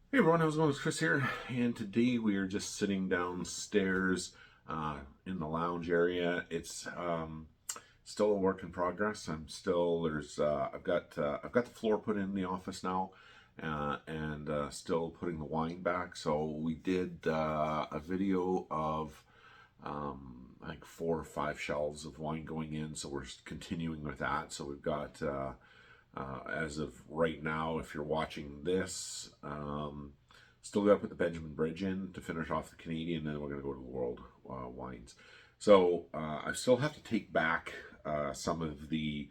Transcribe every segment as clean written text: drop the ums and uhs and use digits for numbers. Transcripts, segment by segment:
Hey everyone, how's it going? It's Chris here, and today we are just sitting downstairs in the lounge area. It's still a work in progress. I'm still I've got the floor put in the office now, and still putting the wine back. So we did a video of I think 4 or 5 shelves of wine going in. So we're continuing with that. So we've got. As of right now, if you're watching this, still got to put the Benjamin Bridge in to finish off the Canadian, and then we're going to go to the World Wines. So I still have to take back some of the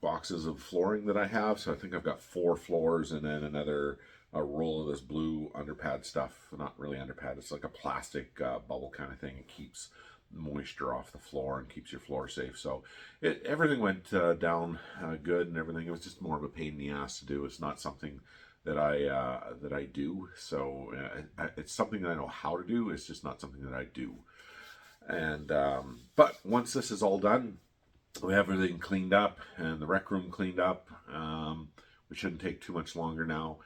boxes of flooring that I have. So I think I've got 4 floors and then another a roll of this blue underpad stuff. Not really underpad, it's like a plastic bubble kind of thing. It keeps moisture off the floor and keeps your floor safe. So everything went down good and everything. It was just more of a pain in the ass to do. It's not something that I do. So it's something that I know how to do. It's just not something that I do. And but once this is all done, we have everything cleaned up and the rec room cleaned up. It shouldn't take too much longer now.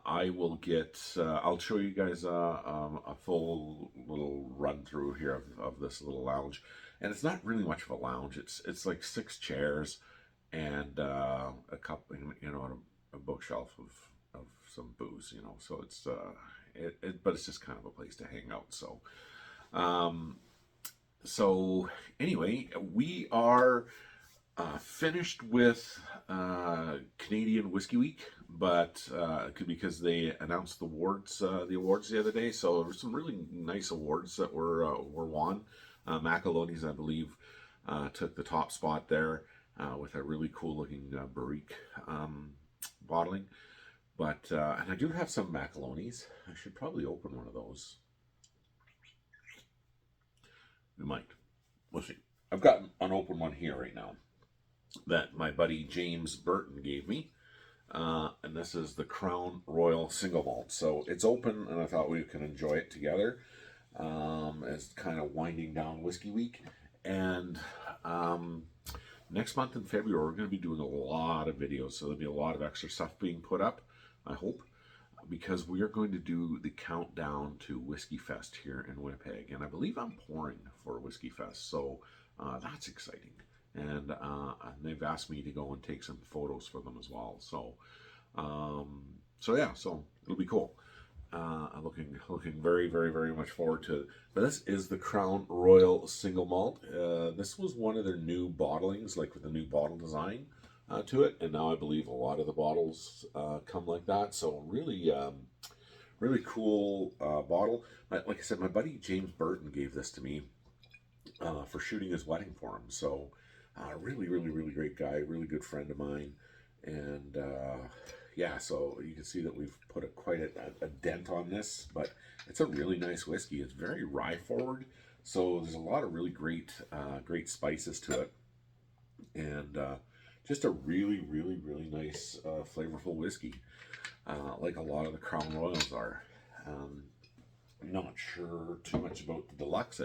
I will get. I'll show you guys a full little run through here of this little lounge, and it's not really much of a lounge. It's like 6 chairs and a couple, a bookshelf of some booze, So it's but it's just kind of a place to hang out. Um, so anyway, we are finished with Canadian Whiskey Week, but because they announced the awards the other day, so there were some really nice awards that were won. Macaloni's, I believe, took the top spot there with a really cool looking barrique bottling. But and I do have some Macaloni's. I should probably open one of those. We might. We'll see. I've got an open one here right now that my buddy James Burton gave me. And this is the Crown Royal Single Malt. So it's open, and I thought we could enjoy it together as kind of winding down Whiskey Week. And next month in February, we're going to be doing a lot of videos. So there'll be a lot of extra stuff being put up, I hope, because we are going to do the countdown to Whiskyfest here in Winnipeg. And I believe I'm pouring for Whiskyfest. So that's exciting. And they've asked me to go and take some photos for them as well. So yeah, so it'll be cool. I'm looking very very very much forward to it. But this is the Crown Royal Single Malt. This was one of their new bottlings, like with the new bottle design to it, and now I believe a lot of the bottles come like that. So really really cool bottle. Like I said, my buddy James Burton gave this to me for shooting his wedding for him. So really, really, really great guy, really good friend of mine, and yeah, so you can see that we've put quite a dent on this, but it's a really nice whiskey. It's very rye forward, so there's a lot of really great spices to it, and just a really, really, really nice, flavorful whiskey, like a lot of the Crown Royals are. I'm not sure too much about the deluxe.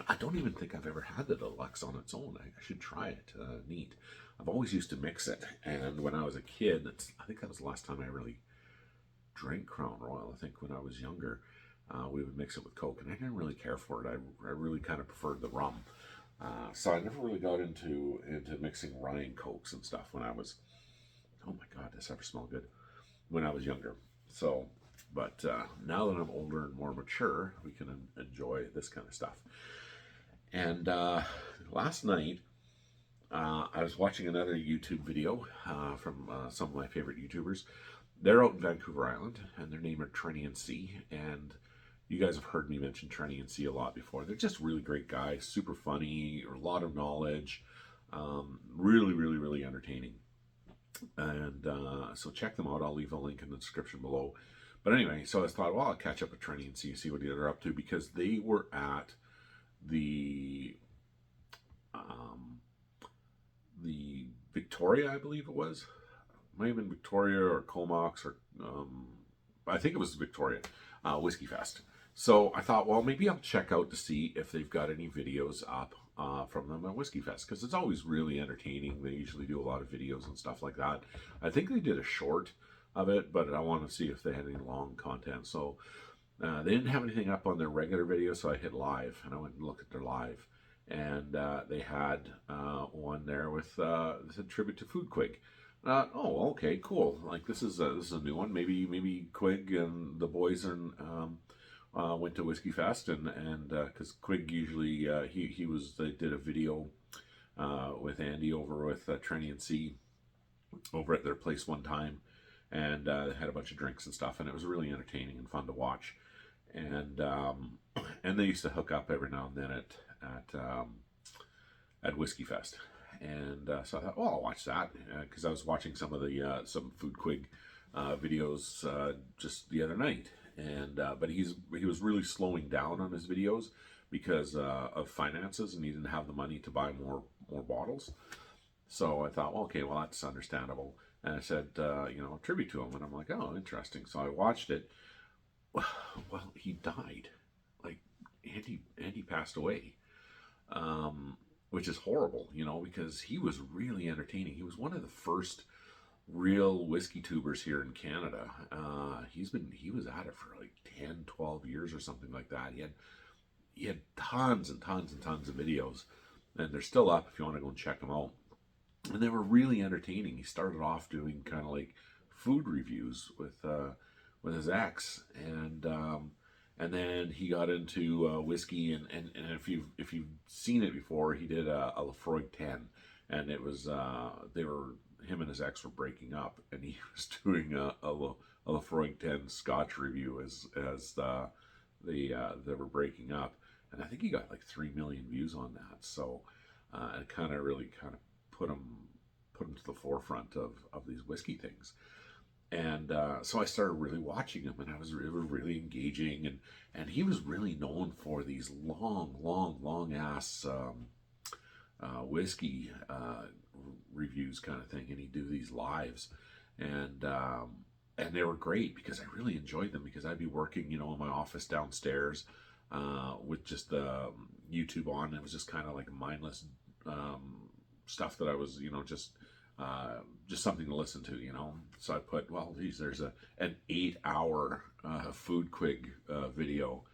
I don't even think I've ever had the deluxe on its own. I should try it. Neat. I've always used to mix it, and when I was a kid, I think that was the last time I really drank Crown Royal. I think when I was younger, we would mix it with Coke, and I didn't really care for it. I really kind of preferred the rum. So I never really got into mixing rye and Cokes and stuff when I was. Oh my God, does this ever smell good? When I was younger. So, but now that I'm older and more mature, we can enjoy this kind of stuff. And last night, I was watching another YouTube video from some of my favorite YouTubers. They're out in Vancouver Island, and their name are Trenny C. And you guys have heard me mention Trenny C a lot before. They're just really great guys, super funny, a lot of knowledge, really, really, really entertaining. And so check them out. I'll leave a link in the description below. But anyway, so I thought, well, I'll catch up with Trenny and see what they're up to, because they were at the Victoria, I believe it was. It might have been Victoria or Comox, or I think it was Victoria Whiskey Fest. So I thought, well, maybe I'll check out to see if they've got any videos up from them at Whiskey Fest, because it's always really entertaining. They usually do a lot of videos and stuff like that. I think they did a short of it, but I wanted to see if they had any long content. So they didn't have anything up on their regular video, so I hit live and I went and looked at their live, and they had one there with this a tribute to Foodquig. Oh, okay, cool. Like this is a new one. Maybe Quig and the boys are went to Whiskyfest, and because Quig usually they did a video with Andy over with Trenny C over at their place one time, and had a bunch of drinks and stuff, and it was really entertaining and fun to watch. And they used to hook up every now and then at Whiskyfest, and so I thought, oh, I'll watch that, because I was watching some of the some Foodquig videos just the other night, and but he was really slowing down on his videos because of finances, and he didn't have the money to buy more bottles. So I thought, well, okay, well, that's understandable. And I said, tribute to him, and I'm like, oh, interesting. So I watched it. Well, he died. Like Andy passed away, which is horrible, because he was really entertaining. He was one of the first real whiskey tubers here in Canada. He was at it for like 10, 12 years or something like that. He had tons and tons and tons of videos, and they're still up if you want to go and check them out. And they were really entertaining. He started off doing kind of like food reviews with his ex, and then he got into whiskey, and if you've seen it before, he did a Lafroig 10, and it was him and his ex were breaking up, and he was doing a Lafroig 10 Scotch review as they were breaking up, and I think he got like 3 million views on that. So it kind of put him to the forefront of these whiskey things. And so I started really watching him, and I was really engaging, and he was really known for these long ass whiskey reviews kind of thing, and he'd do these lives, and they were great because I really enjoyed them, because I'd be working, in my office downstairs with just the YouTube on, and it was just kind of like mindless stuff that I was, just something to listen to, So I put, well, geez, there's an 8-hour Foodquig video,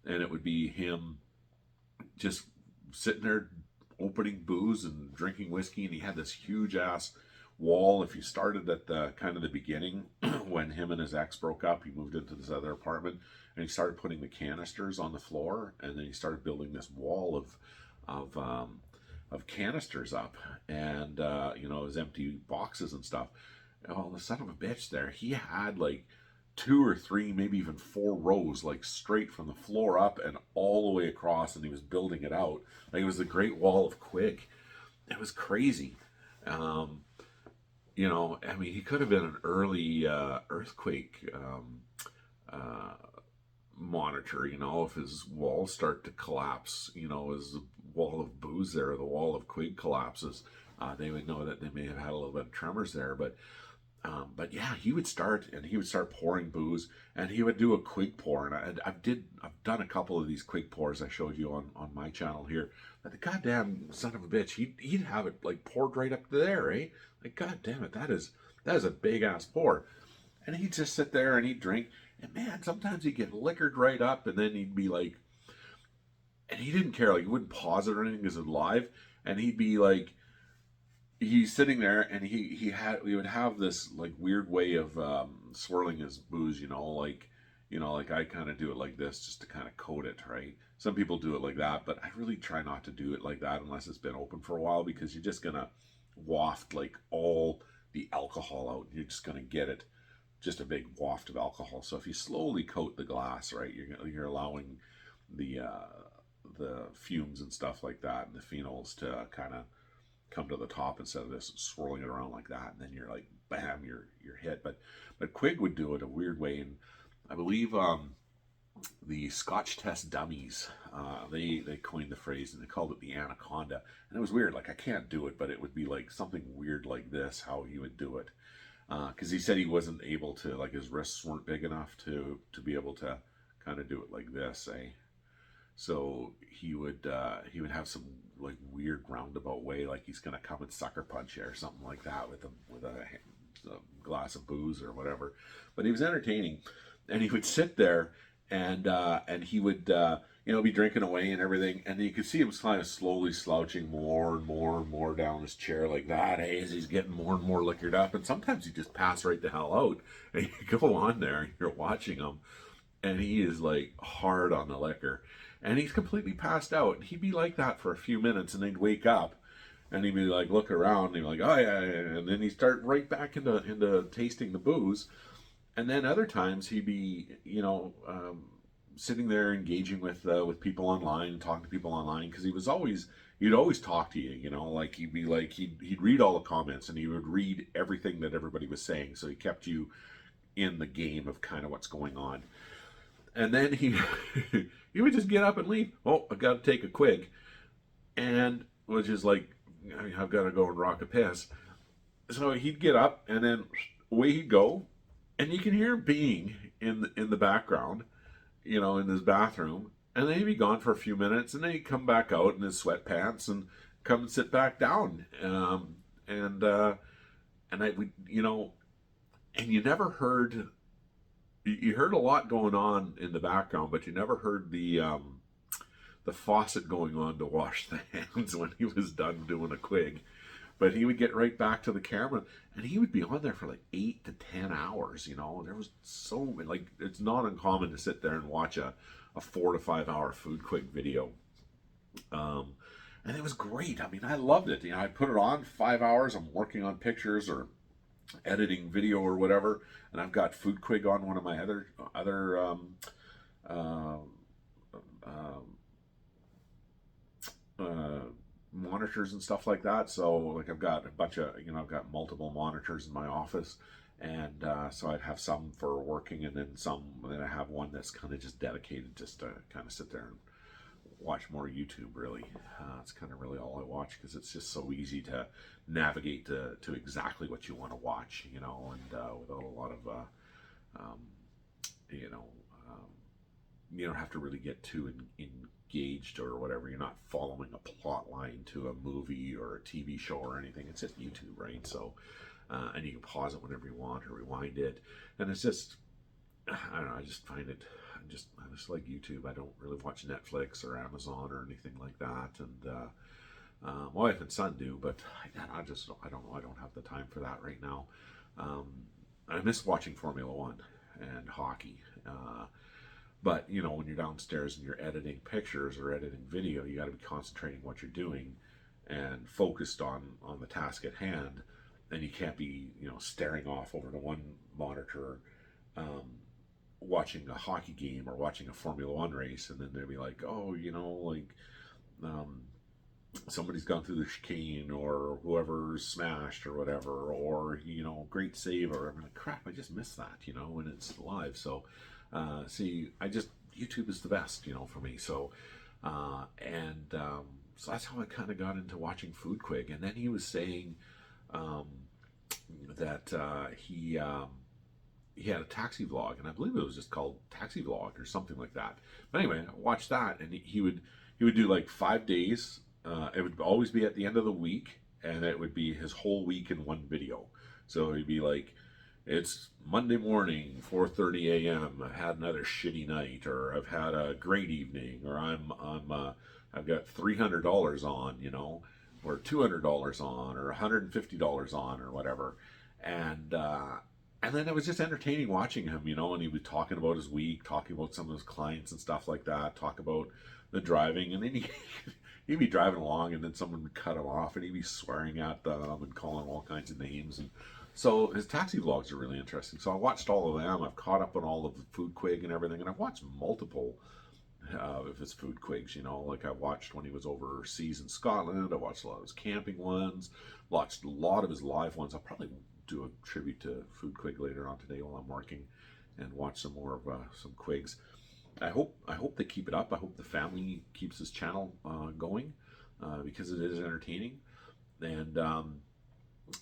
and it would be him just sitting there opening booze and drinking whiskey, and he had this huge ass wall. If you started at the kind of the beginning, when him and his ex broke up, he moved into this other apartment, and he started putting the canisters on the floor, and then he started building this wall of canisters up, and his empty boxes and stuff. Well, the son of a bitch there, he had like 2 or 3, maybe even 4 rows, like straight from the floor up and all the way across, and he was building it out. Like it was the Great Wall of Quig. It was crazy. He could have been an early earthquake monitor, if his walls start to collapse, as the wall of booze there, the wall of Quig collapses, they would know that they may have had a little bit of tremors there. But yeah, he would start pouring booze, and he would do a Quig pour, and I've done a couple of these Quig pours I showed you on my channel here. But the goddamn son of a bitch, he'd have it like poured right up to there, eh? Like, god damn it, that is a big ass pour, and he'd just sit there and he'd drink. And man, sometimes he'd get liquored right up, and then he'd be like, and he didn't care, like he wouldn't pause it or anything because it was live, and he'd be like, he's sitting there, and he would have this like weird way of swirling his booze, like I kind of do it like this just to kind of coat it, right? Some people do it like that, but I really try not to do it like that unless it's been open for a while, because you're just gonna waft like all the alcohol out. You're just gonna get it. Just a big waft of alcohol. So if you slowly coat the glass, right, you're allowing the fumes and stuff like that, and the phenols to kind of come to the top instead of this swirling it around like that, and then you're like, bam, you're hit. But Quig would do it a weird way, and I believe the Scotch test dummies, they coined the phrase, and they called it the anaconda, and it was weird. Like I can't do it, but it would be like something weird like this, how he would do it. Because he said he wasn't able to, like his wrists weren't big enough to be able to kind of do it like this, eh? So he would have some like weird roundabout way, like he's gonna come and sucker punch you or something like that with a a glass of booze or whatever. But he was entertaining, and he would sit there and he would be drinking away and everything, and you could see him kind of slowly slouching more and more and more down his chair like that, as he's getting more and more liquored up, and sometimes he just pass right the hell out, and you go on there and you're watching him, and he is like hard on the liquor, and he's completely passed out, and he'd be like that for a few minutes, and they'd wake up, and he'd be like, look around, and he'd be like, oh yeah, yeah, and then he'd start right back into tasting the booze. And then other times he'd be, sitting there engaging with people online, talking to people online, because he'd always talk to you, like he'd read all the comments, and he would read everything that everybody was saying, so he kept you in the game of kind of what's going on. And then he he would just get up and leave. Oh, I got to take a quig, and which is like, I've got to go and rock a piss. So he'd get up, and then away he'd go. And you can hear him being in the background, in his bathroom. And then he'd be gone for a few minutes, and then he'd come back out in his sweatpants and come and sit back down. And I would, and you never heard. You heard a lot going on in the background, but you never heard the faucet going on to wash the hands when he was done doing a quig. But he would get right back to the camera, and he would be on there for like 8 to 10 hours, There was so many, like, it's not uncommon to sit there and watch a 4 to 5 hour Foodquig video. And it was great. I mean, I loved it. I put it on 5 hours, I'm working on pictures or editing video or whatever, and I've got Foodquig on one of my other monitors and stuff like that. So like I've got a bunch of, I've got multiple monitors in my office, and so I'd have some for working, and then then I have one that's kind of just dedicated just to kind of sit there and watch more YouTube, really. It's kind of really all I watch, because it's just so easy to navigate to exactly what you want to watch, and without a lot of you don't have to really get too engaged or whatever. You're not following a plot line to a movie or a TV show or anything. It's just YouTube, right? So, and you can pause it whenever you want or rewind it. And it's just, I don't know, I just find it, I just like YouTube. I don't really watch Netflix or Amazon or anything like that. And my wife and son do, but I don't know. I don't have the time for that right now. I miss watching Formula One and hockey. But, when you're downstairs and you're editing pictures or editing video, you got to be concentrating what you're doing and focused on the task at hand. And you can't be, staring off over to one monitor, watching a hockey game or watching a Formula One race, and then they'll be like, oh, somebody's gone through the chicane, or whoever's smashed or whatever, or, great save, or I'm like, crap, I just missed that, when it's live. So, YouTube is the best, for me. So, so that's how I kind of got into watching Foodquig. And then he was saying that he had a taxi vlog, and I believe it was just called Taxi Vlog or something like that. But anyway, I watched that, and he would do like 5 days. It would always be at the end of the week, and it would be his whole week in one video. So he'd be like, it's Monday morning, 4:30 a.m. I've had another shitty night, or I've had a great evening, or I've got $300 on, or $200 on, or $150 on, or whatever. And then it was just entertaining watching him, and he was talking about his week, talking about some of his clients and stuff like that, talk about the driving, and then he'd be driving along, and then someone would cut him off, and he'd be swearing at them and calling all kinds of names. And so his taxi vlogs are really interesting. So I watched all of them. I've caught up on all of the Foodquig and everything, and I've watched multiple of his Foodquigs. Like I watched when he was overseas in Scotland. I watched a lot of his camping ones. Watched a lot of his live ones. I'll probably do a tribute to Foodquig later on today while I'm working, and watch some more of some quigs. I hope they keep it up. I hope the family keeps this channel going, because it is entertaining. And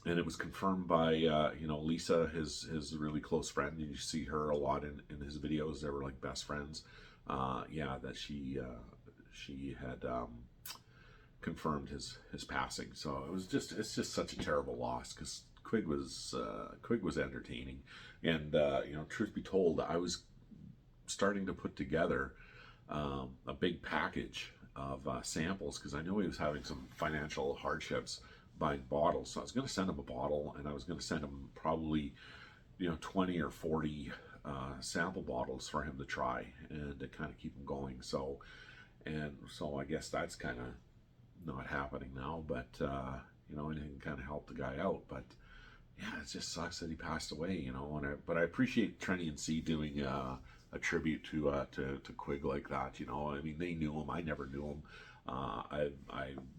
it was confirmed by Lisa, his really close friend. You see her a lot in his videos. They were like best friends. That she had confirmed his passing. So it's just such a terrible loss, because Quig was entertaining, and you know, truth be told, I was starting to put together a big package of samples because I knew he was having some financial hardships buying bottles. So I was going to send him a bottle, and I was going to send him probably, you know, 20 or 40 sample bottles for him to try and to kind of keep him going. So I guess that's kind of not happening now, but you know, anything kind of help the guy out. But yeah, it just sucks that he passed away, you know. But I appreciate Trenny C doing a tribute to Quig like that, you know. I mean, they knew him. I never knew him. I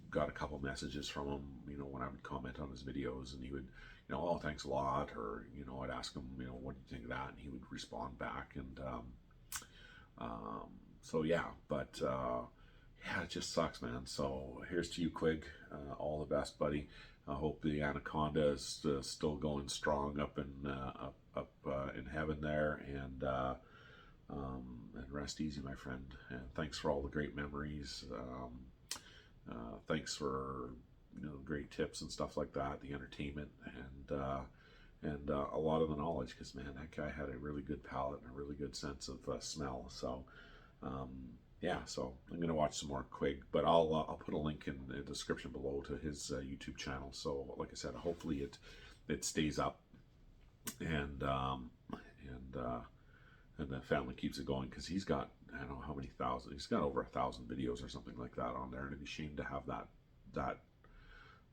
got a couple messages from him, you know, when I would comment on his videos, and he would, you know, oh, thanks a lot, or, you know, I'd ask him, you know, what do you think of that, and he would respond back, and so yeah, but yeah, it just sucks, man. So here's to you, Quig. All the best, buddy. I hope the Anaconda is still going strong up in heaven there, and rest easy, my friend. And thanks for all the great memories. Thanks for, you know, great tips and stuff like that, the entertainment, and a lot of the knowledge. Because man, that guy had a really good palate and a really good sense of smell. So yeah, so I'm gonna watch some more Quig, but I'll put a link in the description below to his YouTube channel. So like I said, hopefully it stays up, and the family keeps it going, because he's got, I don't know how many thousand, he's got over 1,000 videos or something like that on there, and it'd be a shame to have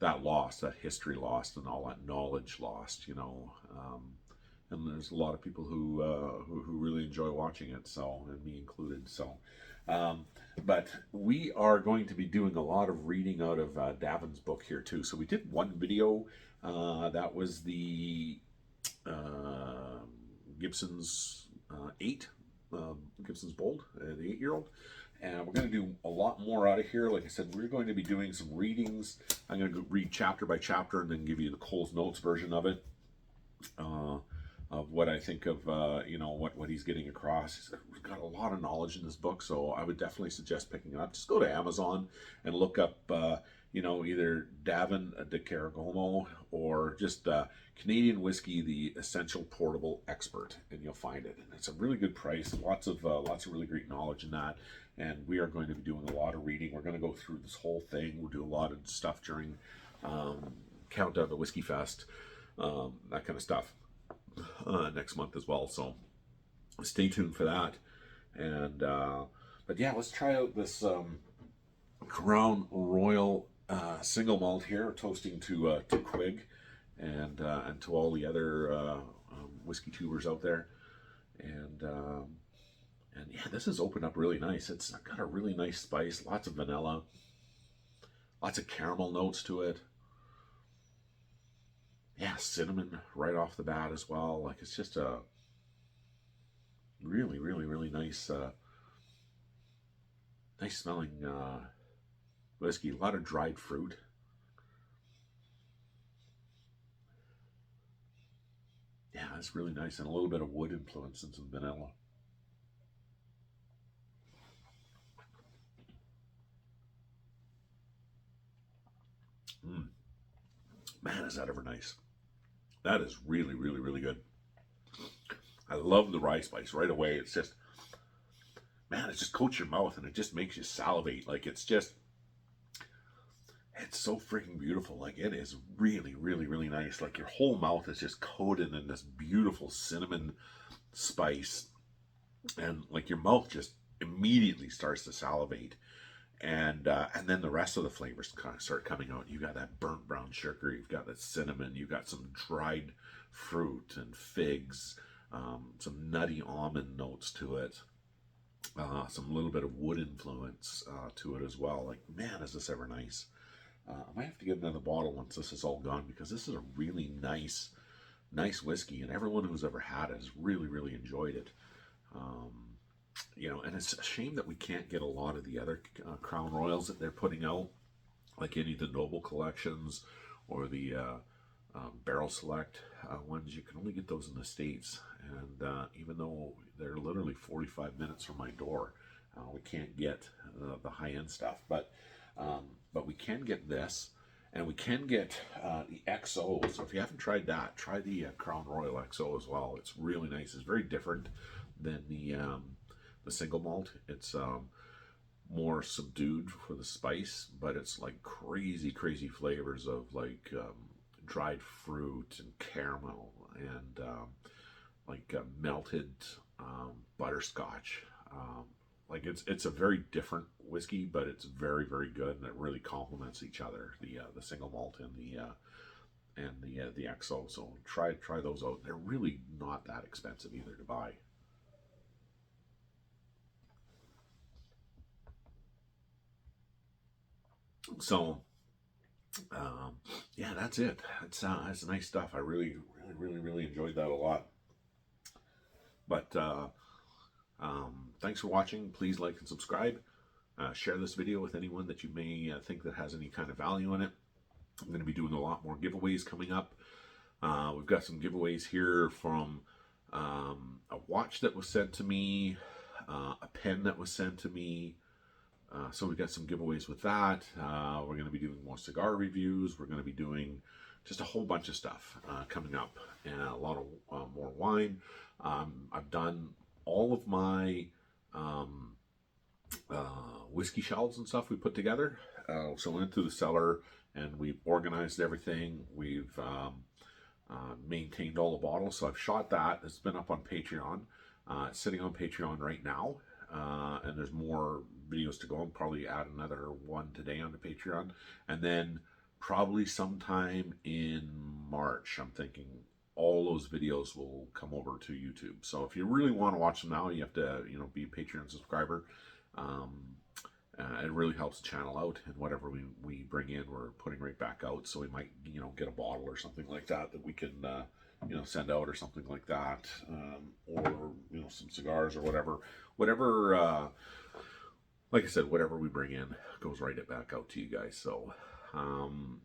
that lost, that history lost, and all that knowledge lost, you know. And there's a lot of people who really enjoy watching it, so, and me included. So but we are going to be doing a lot of reading out of Davin's book here too. So we did one video that was the Gibson's 8, Gibson's Bold, the 8-year-old. And we're going to do a lot more out of here. Like I said, we're going to be doing some readings. I'm going to read chapter by chapter and then give you the Cole's Notes version of it, of what I think of, you know, what he's getting across. He's got a lot of knowledge in this book, so I would definitely suggest picking it up. Just go to Amazon and look up, you know, either Davin de Kergommeaux or just Canadian Whiskey, the Essential Portable Expert, and you'll find it. And it's a really good price. Lots of really great knowledge in that. And we are going to be doing a lot of reading. We're going to go through this whole thing. We'll do a lot of stuff during Countdown to Whiskyfest, that kind of stuff, next month as well. So stay tuned for that. And but yeah, let's try out this Crown Royal single malt here, toasting to Quig and to all the other whiskey tubers out there. And yeah, this has opened up really nice. It's got a really nice spice, lots of vanilla, lots of caramel notes to it. Yeah, cinnamon right off the bat as well. Like, it's just a really, really, really nice, nice smelling whiskey. A lot of dried fruit. Yeah, it's really nice, and a little bit of wood influence and some vanilla. Man, is that ever nice. That is really, really, really good. I love the rye spice right away. It's just, man, it just coats your mouth and it just makes you salivate. Like, it's just, it's so freaking beautiful. Like, it is really, really, really nice. Like, your whole mouth is just coated in this beautiful cinnamon spice. And like, your mouth just immediately starts to salivate. And then the rest of the flavors kind of start coming out. You got that burnt brown sugar, you've got that cinnamon, you've got some dried fruit and figs, some nutty almond notes to it, some little bit of wood influence to it as well. Like, man, is this ever nice. I might have to get another bottle once this is all gone, because this is a really nice whiskey, and everyone who's ever had it has really, really enjoyed it. You know, and it's a shame that we can't get a lot of the other Crown Royals that they're putting out, like any of the Noble collections or the Barrel Select ones. You can only get those in the States, and even though they're literally 45 minutes from my door, we can't get the high-end stuff. But we can get this, And we can get the XO. So if you haven't tried that, try the Crown Royal XO as well. It's really nice. It's very different than the single malt. It's more subdued for the spice, but it's like crazy, crazy flavors of like dried fruit and caramel and like melted butterscotch. Like it's a very different whiskey, but it's very, very good, and it really complements each other. The single malt and the XO. So try those out. They're really not that expensive either to buy. So yeah, that's it. That's nice stuff. I really, really, really, really enjoyed that a lot. But thanks for watching. Please like and subscribe. Share this video with anyone that you may think that has any kind of value in it. I'm going to be doing a lot more giveaways coming up. We've got some giveaways here from a watch that was sent to me, a pen that was sent to me. So we've got some giveaways with that. We're going to be doing more cigar reviews. We're going to be doing just a whole bunch of stuff coming up, and a lot of more wine. I've done all of my whiskey shelves and stuff we put together. So we went through the cellar and we've organized everything. We've maintained all the bottles. So I've shot that. It's been up on Patreon. It's sitting on Patreon right now. And there's more videos to go. I'll probably add another one today on the Patreon. And then probably sometime in March, I'm thinking all those videos will come over to YouTube. So if you really want to watch them now, you have to, be a Patreon subscriber. It really helps the channel out, and whatever we bring in, we're putting right back out. So we might, get a bottle or something like that we can, send out or something like that, or some cigars or whatever. Like I said, whatever we bring in goes right back out to you guys. So,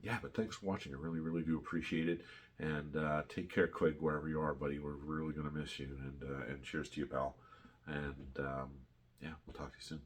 yeah, but thanks for watching. I really, really do appreciate it. And take care, Quig, wherever you are, buddy. We're really gonna miss you. And cheers to you, pal. And yeah, we'll talk to you soon.